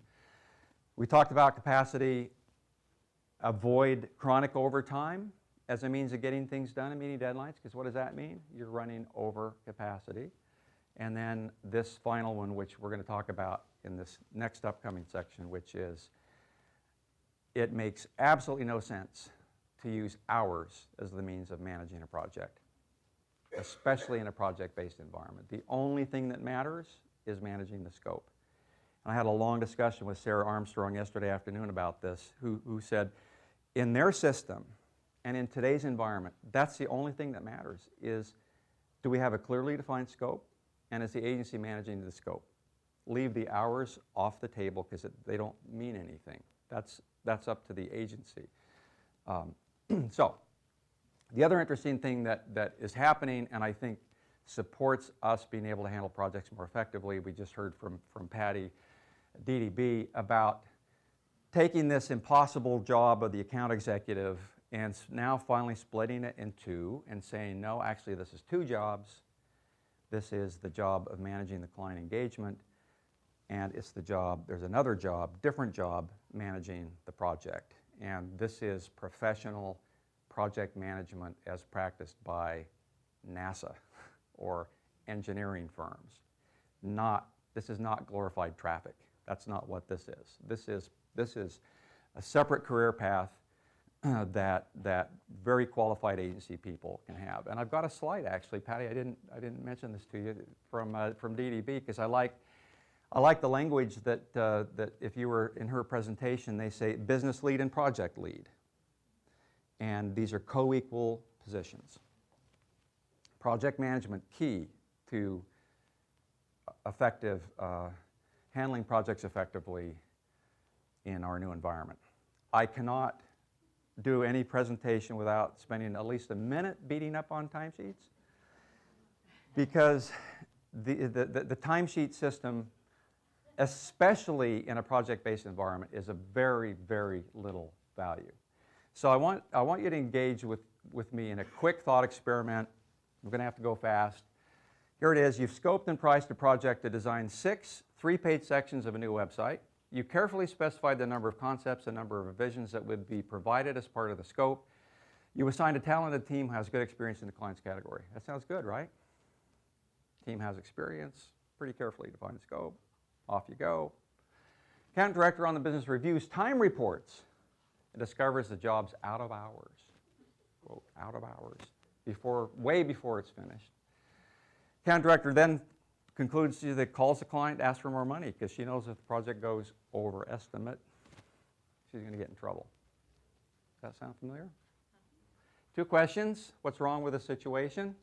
We talked about capacity. Avoid chronic overtime as a means of getting things done and meeting deadlines, because what does that mean? You're running over capacity. And then this final one, which we're going to talk about in this next upcoming section, which is it makes absolutely no sense to use hours as the means of managing a project, especially in a project-based environment. The only thing that matters is managing the scope. And I had a long discussion with Sarah Armstrong yesterday afternoon about this, who said, in their system and in today's environment, that's the only thing that matters is Do we have a clearly defined scope? And is the agency managing the scope? Leave the hours off the table because they don't mean anything. That's up to the agency. So the other interesting thing that is happening, and I think supports us being able to handle projects more effectively, we just heard from Patty at DDB about taking this impossible job of the account executive and now finally splitting it in two and saying, no, actually this is two jobs. This is the job of managing the client engagement, and it's the job, there's another job, different job, managing the project. And this is professional project management as practiced by NASA or engineering firms. This is not glorified traffic. That's not what this is. This is a separate career path that very qualified agency people can have. And I've got a slide actually, Patty. I didn't mention this to you from DDB because I like the language that if you were in her presentation, they say business lead and project lead, and these are co-equal positions. Project management key to effective handling projects effectively in our new environment. I cannot do any presentation without spending at least a minute beating up on timesheets, because the timesheet system, especially in a project-based environment, is of very, very little value. So I want you to engage with me in a quick thought experiment. We're going to have to go fast. Here it is. You've scoped and priced a project to design 6 3-page sections of a new website. You carefully specified the number of concepts and number of revisions that would be provided as part of the scope. You assigned a talented team who has good experience in the client's category. That sounds good, right? Team has experience, pretty carefully defined scope. Off you go. Account director on the business reviews time reports and discovers the job's out of hours. Quote, out of hours, way before it's finished. Account director then concludes that calls the client, asks for more money because she knows if the project goes over estimate, she's going to get in trouble. Does that sound familiar? 2 questions. What's wrong with the situation?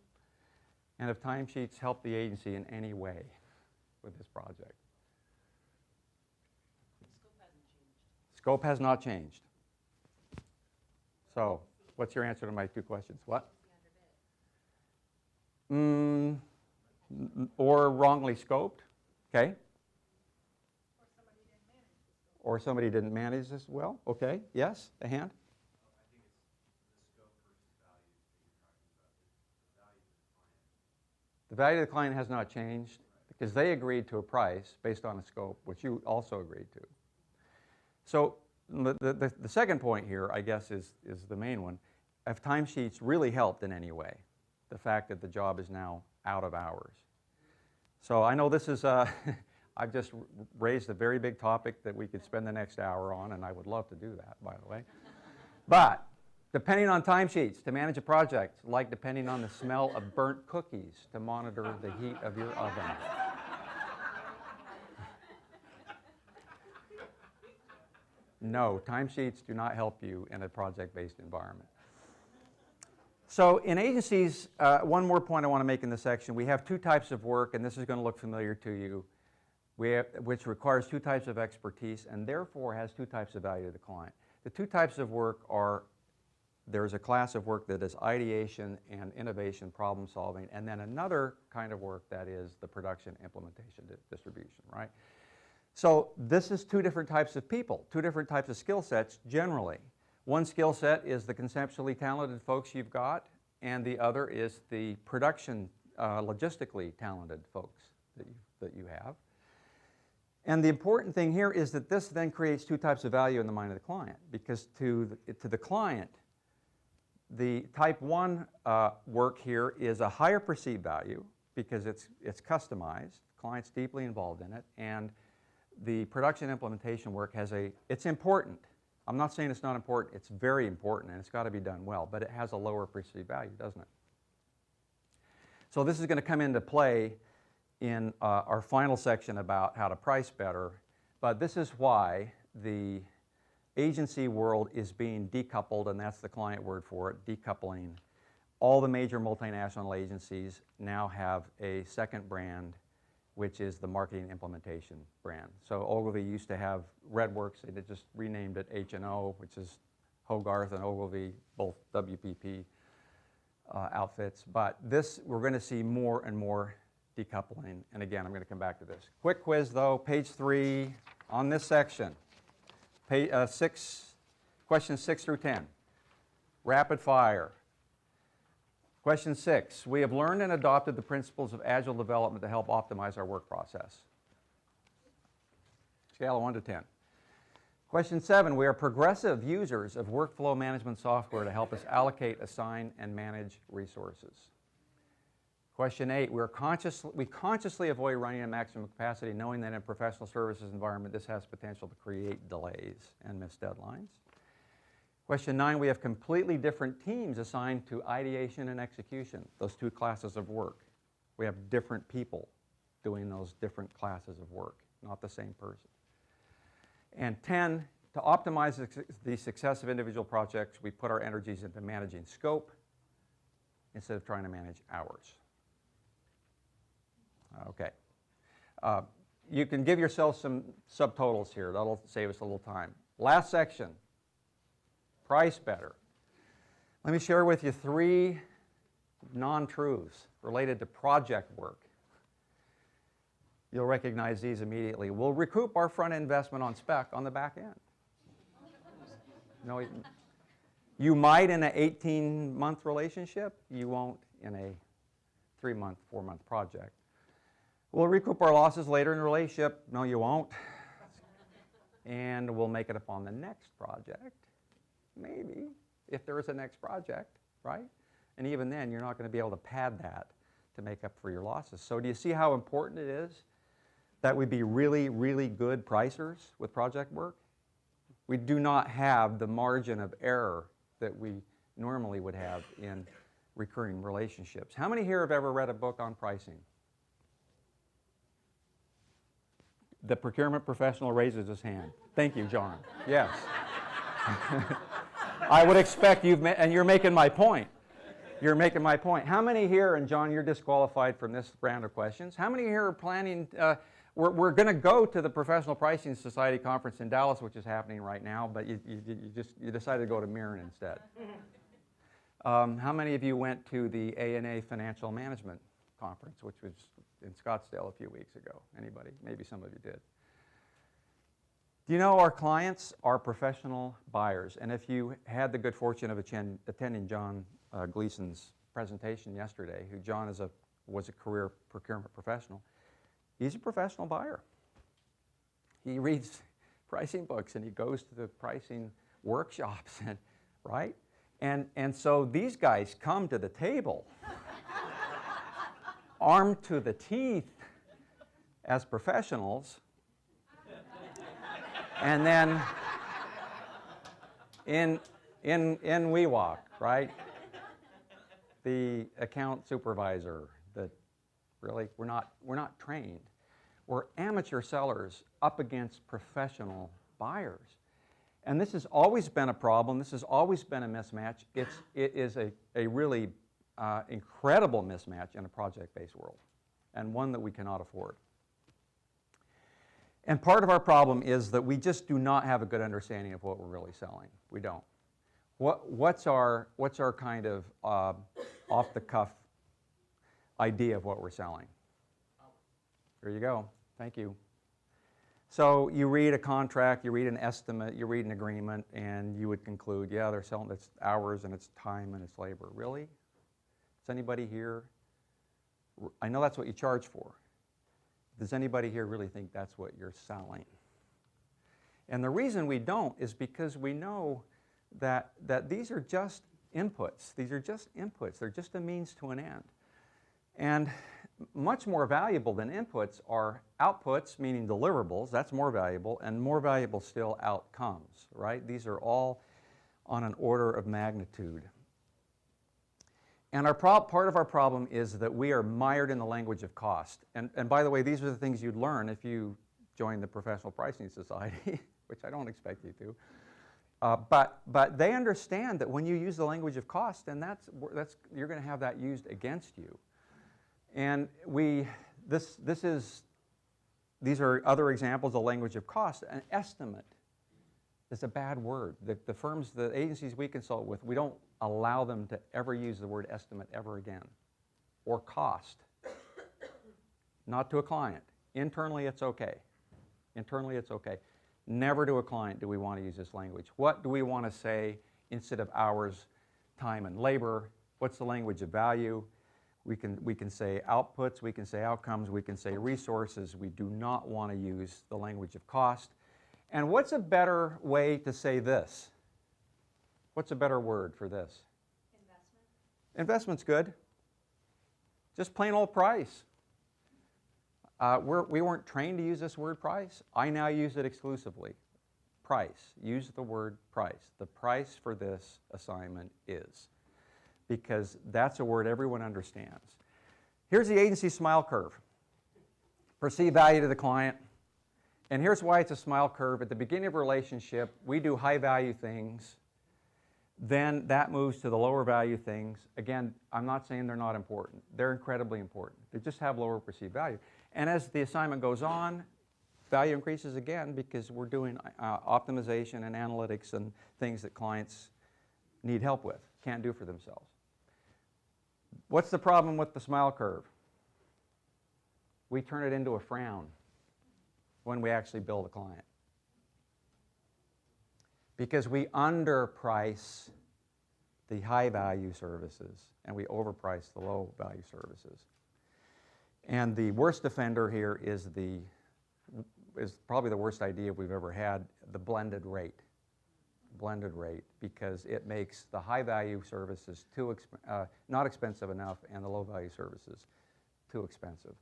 And if timesheets help the agency in any way with this project? Scope has not changed. So, what's your answer to my 2 questions? What? Or wrongly scoped, okay? Or somebody didn't manage this well, okay? Yes, a hand? I think it's the scope versus value that you're talking about. The value to the client. The value of the client has not changed because they agreed to a price based on a scope, which you also agreed to. So the second point here, I guess, is the main one. If timesheets really helped in any way, the fact that the job is now out of hours. So I know this is, I've just raised a very big topic that we could spend the next hour on, and I would love to do that, by the way. But depending on timesheets to manage a project, like depending on the smell of burnt cookies to monitor the heat of your oven. No, timesheets do not help you in a project-based environment. So in agencies, one more point I want to make in this section. We have 2 types of work, and this is going to look familiar to you, which requires 2 types of expertise and therefore has 2 types of value to the client. The 2 types of work are, there's a class of work that is ideation and innovation, problem solving, and then another kind of work that is the production, implementation, distribution, right? So this is 2 different types of people, 2 different types of skill sets generally. One skill set is the conceptually talented folks you've got, and the other is the production, logistically talented folks that you have. And the important thing here is that this then creates 2 types of value in the mind of the client, because to the client, the type 1 work here is a higher perceived value because it's customized, the client's deeply involved in it, and the production implementation work it's important. I'm not saying it's not important, it's very important and it's got to be done well, but it has a lower perceived value, doesn't it? So this is going to come into play in our final section about how to price better, but this is why the agency world is being decoupled, and that's the client word for it, decoupling all the major multinational agencies now have a second brand, which is the marketing implementation brand. So Ogilvy used to have RedWorks, and they just renamed it H&O, which is Hogarth and Ogilvy, both WPP outfits. But this, we're going to see more and more decoupling. And again, I'm going to come back to this. Quick quiz though, page 3 on this section. Questions 6 through 10. Rapid fire. Question 6, we have learned and adopted the principles of agile development to help optimize our work process. Scale of 1 to 10. Question 7, we are progressive users of workflow management software to help us allocate, assign, and manage resources. Question 8, we consciously avoid running at maximum capacity, knowing that in a professional services environment this has potential to create delays and missed deadlines. Question 9, we have completely different teams assigned to ideation and execution, those two classes of work. We have different people doing those different classes of work, not the same person. And 10, to optimize the success of individual projects, we put our energies into managing scope instead of trying to manage hours. Okay. You can give yourself some subtotals here. That'll save us a little time. Last section. Price better. Let me share with you 3 non-truths related to project work. You'll recognize these immediately. We'll recoup our front investment on spec on the back end. No, you might in an 18-month relationship. You won't in a 3-month, 4-month project. We'll recoup our losses later in the relationship. No, you won't. And we'll make it up on the next project. Maybe, if there is a next project, right? And even then, you're not going to be able to pad that to make up for your losses. So do you see how important it is that we be really, really good pricers with project work? We do not have the margin of error that we normally would have in recurring relationships. How many here have ever read a book on pricing? The procurement professional raises his hand. Thank you, John. Yes. I would expect and you're making my point. You're making my point. How many here, and John, you're disqualified from this round of questions, how many here are planning, we're going to go to the Professional Pricing Society conference in Dallas, which is happening right now, but you decided to go to Mirren instead. How many of you went to the ANA Financial Management Conference, which was in Scottsdale a few weeks ago? Anybody? Maybe some of you did. Do you know our clients are professional buyers? And if you had the good fortune of attending John Gleason's presentation yesterday, who John was a career procurement professional, he's a professional buyer. He reads pricing books and he goes to the pricing workshops, and right? And so these guys come to the table armed to the teeth as professionals. And then in we walk, right? The account supervisor that really, we're not trained. We're amateur sellers up against professional buyers. And this has always been a problem. This has always been a mismatch. It is a really incredible mismatch in a project-based world, and one that we cannot afford. And part of our problem is that we just do not have a good understanding of what we're really selling. We don't. What's our kind of off-the-cuff idea of what we're selling? There you go. Thank you. So you read a contract, you read an estimate, you read an agreement, and you would conclude, yeah, they're selling, it's hours and it's time and it's labor. Really? Does anybody here, I know that's what you charge for. Does anybody here really think that's what you're selling? And the reason we don't is because we know that these are just inputs. These are just inputs. They're just a means to an end. And much more valuable than inputs are outputs, meaning deliverables. That's more valuable, and more valuable still, outcomes, right? These are all on an order of magnitude. And part of our problem is that we are mired in the language of cost. And by the way, these are the things you'd learn if you joined the Professional Pricing Society, which I don't expect you to. But they understand that when you use the language of cost, then you're going to have that used against you. And these are other examples of language of cost. An estimate is a bad word. The agencies we consult with, we don't allow them to ever use the word estimate ever again, or cost. Not to a client. Internally, it's okay. Internally, it's okay. Never to a client do we want to use this language. What do we want to say instead of hours, time, and labor? What's the language of value? We can say outputs, we can say outcomes, we can say resources. We do not want to use the language of cost. And what's a better way to say this? What's a better word for this? Investment. Investment's good. Just plain old price. We weren't trained to use this word price. I now use it exclusively. Price. Use the word price. The price for this assignment is. Because that's a word everyone understands. Here's the agency smile curve. Perceived value to the client. And here's why it's a smile curve. At the beginning of a relationship, we do high value things. Then that moves to the lower value things. Again, I'm not saying they're not important. They're incredibly important. They just have lower perceived value. And as the assignment goes on, value increases again because we're doing optimization and analytics and things that clients need help with, can't do for themselves. What's the problem with the smile curve? We turn it into a frown when we actually bill the client. Because we underprice the high value services and we overprice the low value services. And the worst offender here is probably the worst idea we've ever had, the blended rate. Blended rate, because it makes the high value services not expensive enough and the low value services too expensive.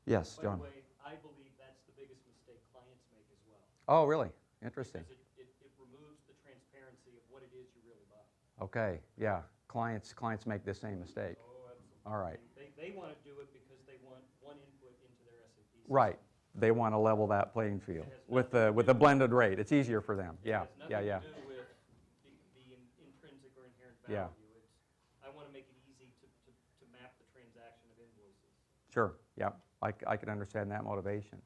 Yes, John. By the way, I believe that's the biggest mistake clients make as well. Oh, really? Interesting. Because it removes the transparency of what it is you really buy. Okay, yeah. Clients make the same mistake. Oh, absolutely. All right. They want to do it because they want one input into their SAP system. Right. They want to level that playing field with the blended rate. It's easier for them. Yeah, yeah, yeah. It has nothing to do with the intrinsic or inherent value. Yeah. I want to make it easy to map the transaction of invoices. Sure, yeah. I can understand that motivation.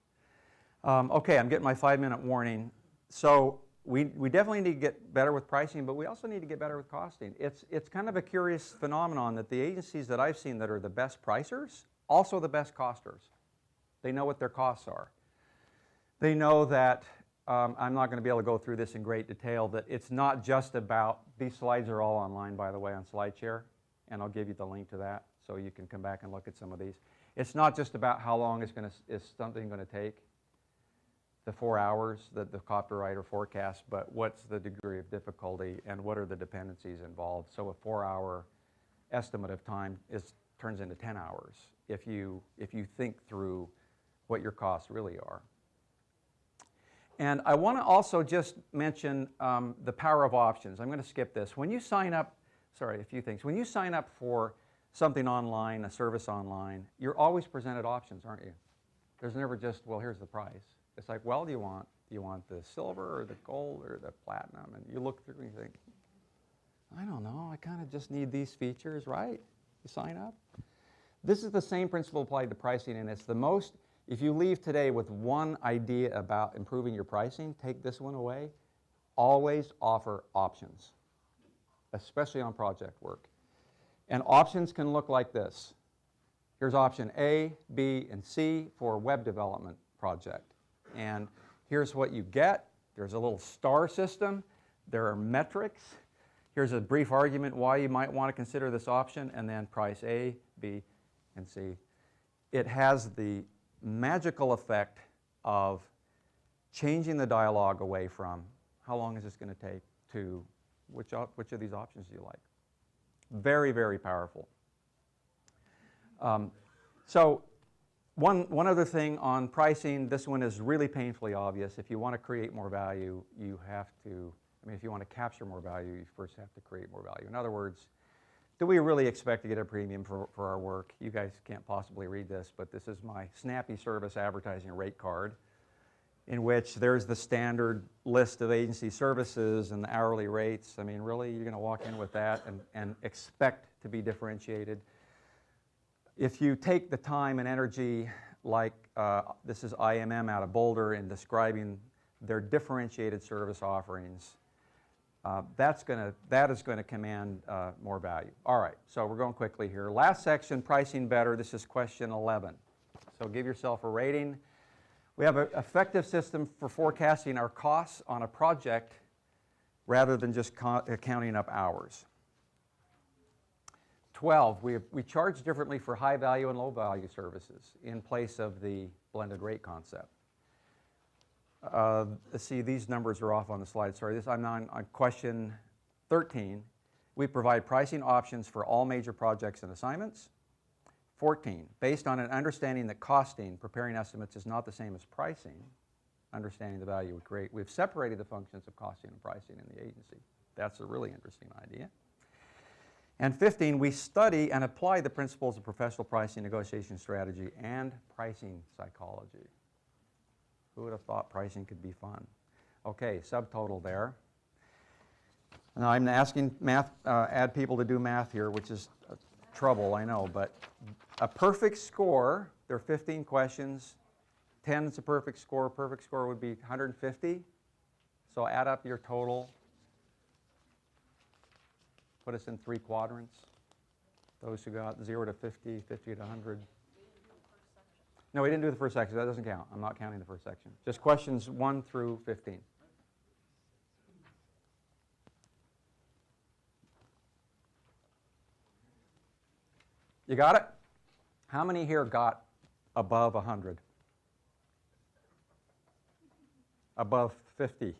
Okay, I'm getting my 5-minute warning. So we definitely need to get better with pricing, but we also need to get better with costing. It's kind of a curious phenomenon that the agencies that I've seen that are the best pricers, also the best costers. They know what their costs are. They know that, I'm not going to be able to go through this in great detail, that it's not just about, these slides are all online, by the way, on SlideShare, and I'll give you the link to that so you can come back and look at some of these. It's not just about how long is something going to take, the 4 hours that the copywriter forecasts, but what's the degree of difficulty and what are the dependencies involved. So a 4-hour estimate of time turns into 10 hours if you think through what your costs really are. And I want to also just mention the power of options. I'm going to skip this. When you sign up, a few things. When you sign up for something online, a service online, you're always presented options, aren't you? There's never just, well, here's the price. It's like, well, do you want the silver or the gold or the platinum? And you look through and you think, I don't know, I kind of just need these features, right? You sign up. This is the same principle applied to pricing, and it's the most, if you leave today with one idea about improving your pricing, take this one away. Always offer options, especially on project work. And options can look like this. Here's option A, B, and C for a web development project. And here's what you get. There's a little star system. There are metrics. Here's a brief argument why you might want to consider this option, and then price A, B, and C. It has the magical effect of changing the dialogue away from how long is this going to take to which of these options do you like. Very, very powerful. So one other thing on pricing, this one is really painfully obvious. If you want to create more value, you have to, if you want to capture more value, you first have to create more value. In other words, do we really expect to get a premium for our work? You guys can't possibly read this, but this is my Snappy Service advertising rate card. in which there's the standard list of agency services and the hourly rates. I mean, really, you're going to walk in with that and expect to be differentiated. If you take the time and energy, like this is IMM out of Boulder, in describing their differentiated service offerings, that is going to command more value. All right, so we're going quickly here. Last section, pricing better. This is question 11. So give yourself a rating. We have an effective system for forecasting our costs on a project rather than just counting up hours. 12, we charge differently for high value and low value services in place of the blended rate concept. Let's see, these numbers are off on the slide. Sorry, I'm on question 13. We provide pricing options for all major projects and assignments. 14, based on an understanding that costing, preparing estimates, is not the same as pricing, understanding the value we create, we've separated the functions of costing and pricing in the agency. That's a really interesting idea. And 15, we study and apply the principles of professional pricing, negotiation strategy, and pricing psychology. Who would have thought pricing could be fun? Okay, subtotal there. Now I'm asking add people to do math here, which is trouble, I know, but a perfect score, there are 15 questions, 10 is a perfect score would be 150. So add up your total, put us in 3 quadrants. Those who got 0 to 50, 50 to 100. No, we didn't do the first section, that doesn't count. I'm not counting the first section. Just questions 1 through 15. You got it? How many here got above 100? Above 50?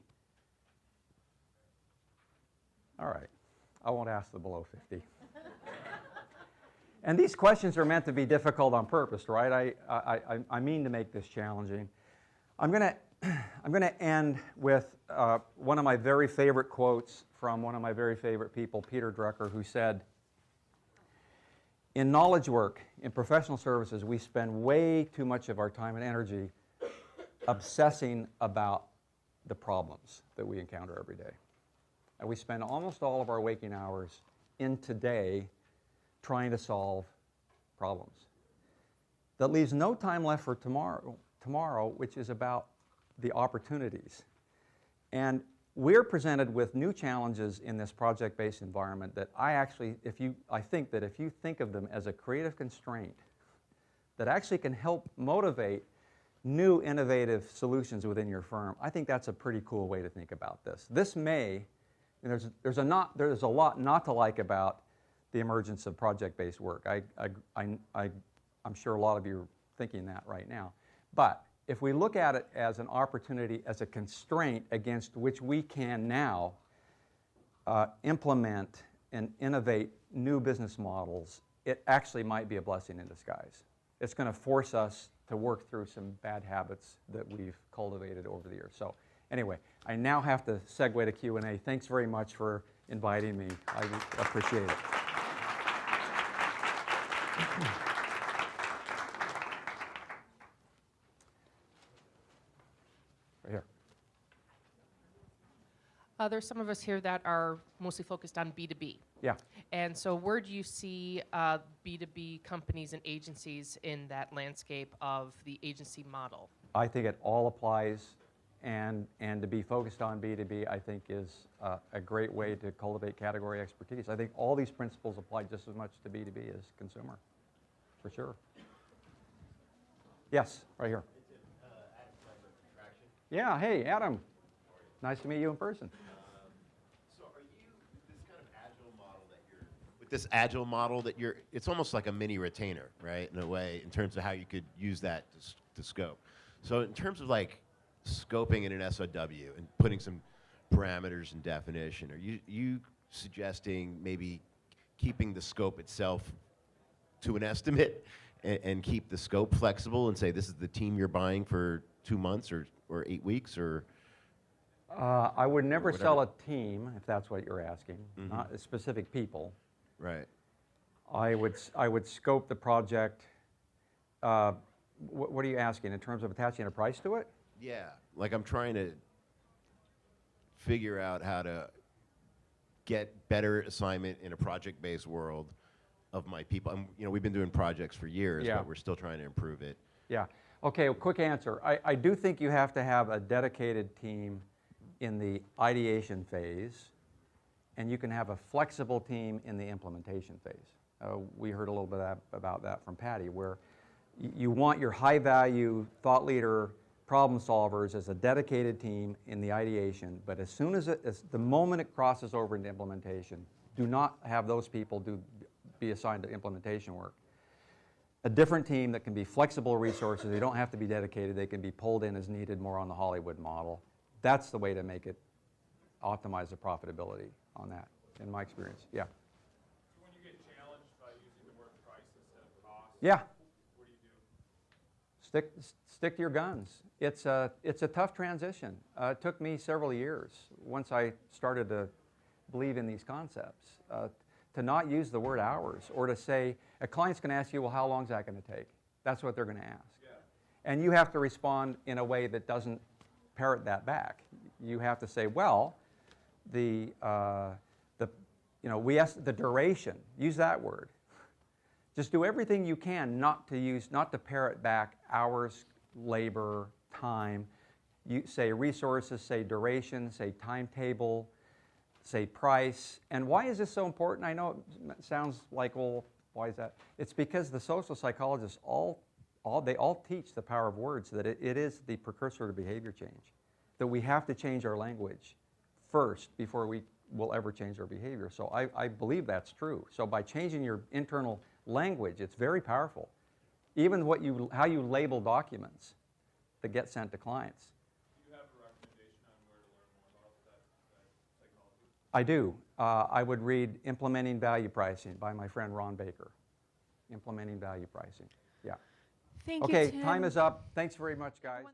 All right. I won't ask the below 50. And these questions are meant to be difficult on purpose, right? I mean to make this challenging. I'm going to end with one of my very favorite quotes from one of my very favorite people, Peter Drucker, who said, "In knowledge work, in professional services, we spend way too much of our time and energy obsessing about the problems that we encounter every day. And we spend almost all of our waking hours in today trying to solve problems. That leaves no time left for tomorrow, which is about the opportunities. And we're presented with new challenges in this project-based environment that I think that if you think of them as a creative constraint that actually can help motivate new innovative solutions within your firm, I think that's a pretty cool way to think about this. There's a lot not to like about the emergence of project-based work. I'm sure a lot of you are thinking that right now. But if we look at it as an opportunity, as a constraint against which we can now implement and innovate new business models, it actually might be a blessing in disguise. It's going to force us to work through some bad habits that we've cultivated over the years. So anyway, I now have to segue to Q&A. Thanks very much for inviting me. I appreciate it. Right here. There's some of us here that are mostly focused on B2B. Yeah. And so where do you see B2B companies and agencies in that landscape of the agency model? I think it all applies, and to be focused on B2B, I think is a great way to cultivate category expertise. I think all these principles apply just as much to B2B as consumer, for sure. Yes, right here. Yeah, hey, Adam. Nice to meet you in person. So are you, this kind of agile model that you're, with this agile model that you're, it's almost like a mini retainer, right, in a way, in terms of how you could use that to scope. So in terms of like scoping in an SOW and putting some parameters and definition, are you suggesting maybe keeping the scope itself to an estimate and keep the scope flexible and say this is the team you're buying for 2 months or 8 weeks, or? I would never sell a team, if that's what you're asking, not specific people. Right. I would scope the project. What are you asking in terms of attaching a price to it? Yeah, like I'm trying to figure out how to get better assignment in a project-based world of my people. We've been doing projects for years, Yeah. but we're still trying to improve it. Yeah. Okay, a quick answer. I do think you have to have a dedicated team in the ideation phase, and you can have a flexible team in the implementation phase. We heard a little bit about that from Patty, where you want your high-value thought leader problem solvers as a dedicated team in the ideation, but as the moment it crosses over into implementation, do not have those people be assigned to implementation work. A different team that can be flexible resources, they don't have to be dedicated, they can be pulled in as needed, more on the Hollywood model. That's the way to make it optimize the profitability on that, in my experience. Yeah. So when you get challenged by using the word price instead of cost, Yeah. what do you do? Stick to your guns. It's a tough transition. It took me several years once I started to believe in these concepts to not use the word hours, or to say, a client's going to ask you, well, how long is that going to take? That's what they're going to ask. Yeah. And you have to respond in a way that doesn't parrot that back. You have to say, well, the duration, use that word. Just do everything you can not to parrot back hours, labor, time. You say resources, say duration, say timetable, say price. And why is this so important? I know it sounds like, well, why is that? It's because the social psychologists they all teach the power of words, that it is the precursor to behavior change, that we have to change our language first before we will ever change our behavior. So I believe that's true. So by changing your internal language, it's very powerful. Even how you label documents that get sent to clients. Do you have a recommendation on where to learn more about that psychology? I do. I would read Implementing Value Pricing by my friend Ron Baker. Implementing Value Pricing. Yeah. Thank you, Okay, Tim. time is up. Thanks very much, guys.